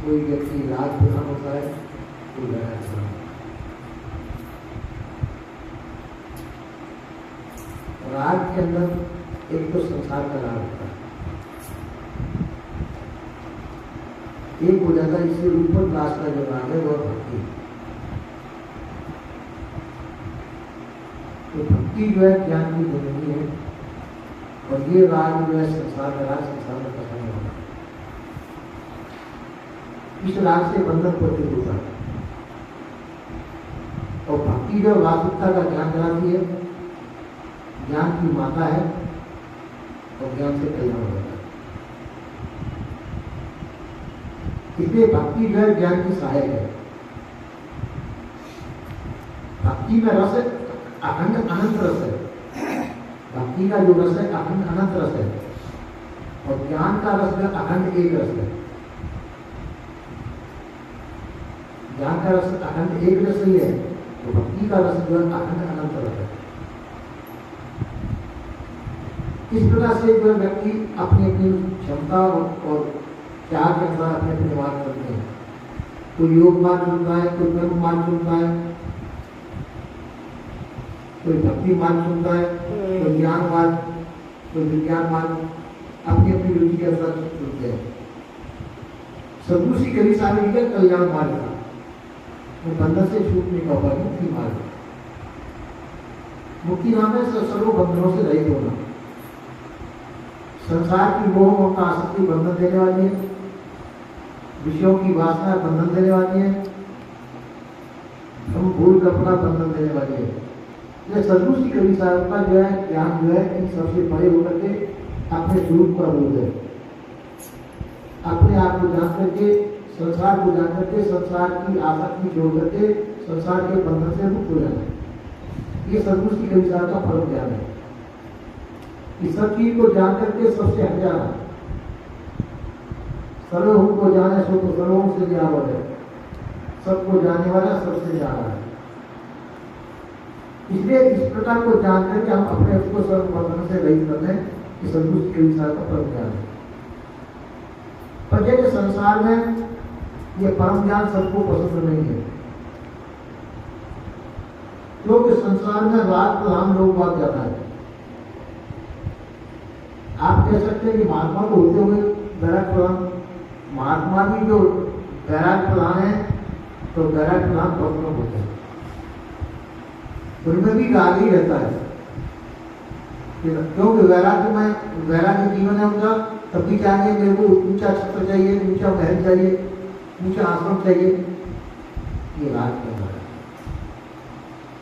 कोई व्यक्ति राग प्रधान होता है, कोई वैराग प्रधान। राग के अंदर एक तो संसार का राग होता है, एक हो जाता है इससे ऊपर क्लास का जो राग है वह भक्ति। तो भक्ति जो है ज्ञान की जननी है, और ये राग जो है संसार का राग, संसार में पसंद होगा। इस राग से बंधन प्रतीत होता है, और भक्ति जो वास्तविकता का ज्ञान कराती है, ज्ञान की माता है, और ज्ञान से कल्याण होता है। इसलिए भक्ति जो है ज्ञान की सहायक है। भक्ति में रस अखंड अनंत रस है। भक्ति का जो रस है अखंड अनंत रस है, और ज्ञान का रस में अखंड एक रस है। ज्ञान का रस अखंड एक रस ही है, तो भक्ति का रस जो है अखंड अनंत रस है। इस प्रकार से जो व्यक्ति अपनी अपनी क्षमता और चाह के अनुसार अपने अपने मार्ग चलते हैं। कोई योग मार्ग चुनता है, कोई कर्म मार्ग चुनता है, कोई भक्ति मार्ग चुनता है, कोई ज्ञान मार्ग, कोई विज्ञान मार्ग, अपनी अपनी रुचि के अनुसार चुनते हैं। सदगुरु श्री कबीर साहब ने लिखा कल्याण मार्ग का, वो बंधन से छूटने का उपाय मुक्ति मार्ग। मुक्ति नाम है सर्व बंधनों से रहित होना। संसार की मोह ममता आसक्ति बंधन देने वाली है, विषयों की वासना बंधन देने वाली है, हम भूल कल्पना बंधन देने वाली है। ये सदगुरु श्री कबीर साहब का जो है ज्ञान जो है इन सबसे परे होकर के अपने स्वरूप का बोध है। अपने आप को जान करके, संसार को जान करके, संसार की आसक्ति छोड़ करके संसार के बंधन से मुक्त हो जाना, ये सदगुरु श्री कबीर साहब का परम ज्ञान है। इस सब चीज को जान करके सबसे हट जाना। सर्वहु को जाने सो तो सर्वहु से न्यावत है, सबको जानने वाला सबसे न्यारा है। इसलिए इस प्रकार को जान करके हम अपने उसको सर्व बंधन से रहित कर लें, कि सदगुरु के विचार का परम ज्ञान है। पर जैसे संसार में ये परम ज्ञान सबको पसंद नहीं है, क्योंकि संसार में राग प्रधान लोग बात ज्यादा है। आप कह सकते हैं कि महात्मा को होते हुए वैराग प्रधान, महात्मा भी जो वैराग प्रधान है तो वैराग प्रधान बहुत होते हैं, उनमें भी राग ही रहता है। क्योंकि वैराग्य जीवन है उनका, तब भी चाहेंगे मेरे को ऊंचा छत्र चाहिए, ऊंचा महल चाहिए, ऊंचा आश्रम चाहिए, ये राग करना है।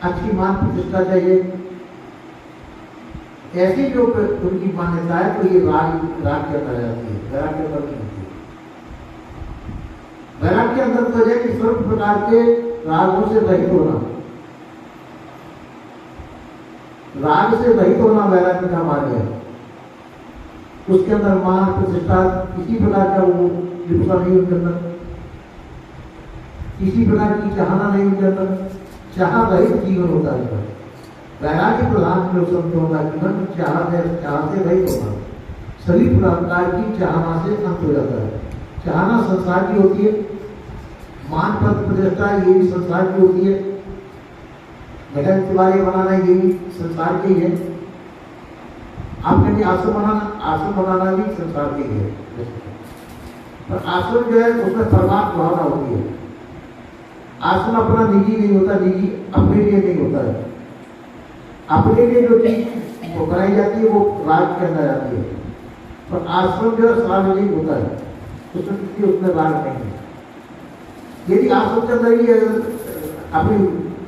अच्छी मान प्रतिष्ठा चाहिए, ऐसी जो उनकी मान्यता है, तो ये राग के अंदर जाती है, वैराग के अंदर नहीं होती है। वैराग के अंदर तो है कि सर्व प्रकार के रागों से रहित होना, राग से रहित होना वैराग्य का मार्ग है। उसके अंदर मान प्रतिष्ठा किसी प्रकार का वो विपदा नहीं उनके अंदर, किसी प्रकार की चाहना नहीं उनके अंदर, चाह रहित जीवन होता है। वैराग्य प्रधान जो संतों का जीवन चाह से रहित होना, सभी प्रकार की चाहना से अंत हो जाता है। चाहना संसार की होती है, मान पद प्रतिष्ठा ये भी संसार की होती है, महल तिवारी बनाना ये भी संसार के ही है, आप कहेंगे आश्रम बनाना भी संसार के ही है। पर आश्रम जो है उसमें परमात्मा भावना होती है। आश्रम अपना निजी नहीं होता, निजी अपने लिए नहीं होता है। अपने लिए जो चीज वो बनाई जाती है वो राग के अंदर आती है, पर आश्रम जो है सार्वजनिक होता है, उसमें राग नहीं है। यदि आश्रम के अंदर ही अपनी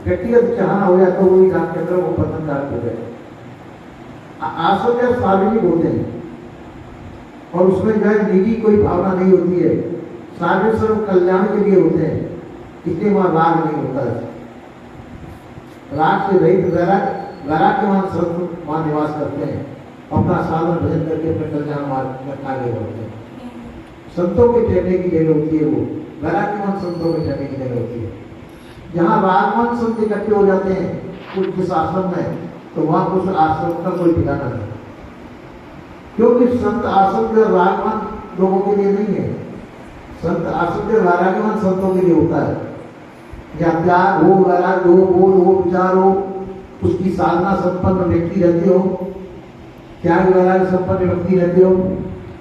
व्यक्तिगत चाहना हो जाए तो वही राग के अंदर वो बंधनकारक हो जाए। आश्रम जो सार्वजनिक होते हैं और उसमें जो है निजी कोई भावना नहीं होती है, सार्वजनिक सर्व कल्याण के लिए होते हैं, इसलिए वहां राग नहीं होता है। राग से रहित वैराग के वहां निवास करते हैं, अपना साधन भजन करके अपने कल्याण मार्ग में आगे बढ़ते हैं। संतों के ठहरने की जगह होती है वो, वैराग्यवान संतों के ठहरने की जगह होती है। जहाँ रागवान संत इकट्ठे हो जाते हैं कुछ जिस आश्रम में, तो वहां उस आश्रम का कोई ठिकाना नहीं, क्योंकि संत आश्रम जो रागवान लोगों के लिए नहीं है, संत आश्रित वैराग्यवान संतों के लिए होता है। या त्याग हो, वैराग्य हो, बोध हो, विचार हो, उसकी साधना संपन्न व्यक्ति रहते हो, त्याग वैराग्य संपन्न व्यक्ति रहते हो,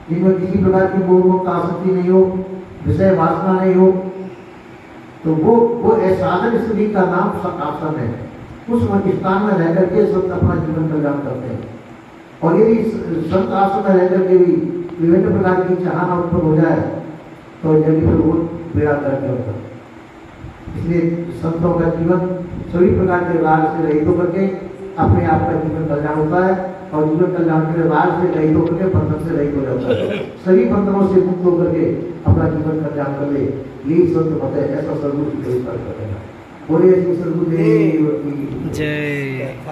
जिनमें किसी प्रकार की मोह आसक्ति नहीं हो, विषय वासना नहीं हो, तो वो साधन स्त्री का नाम आसन है। उस स्थान में रह करके संत अपना जीवन कल्याण करते हैं। और यदि संत आश्रम में रह करके भी विभिन्न प्रकार की चाहना उत्पन्न हो जाए तो यदि फिर वो बेड़ा करके होता है। इसलिए संतों का जीवन सभी प्रकार के राग से रहित होकर के अपने आप का जीवन कल्याण होता है, और जीवन कल्याण के राग से रहित होकर के बंधन से रहित हो जाता है। सभी बंधनों से मुक्त होकर के अपना जीवन कल्याण कर ले, यही संत मत है। ऐसा सर्वोच्च करते हैं। बोले श्री सद्गुरुदेव की जय।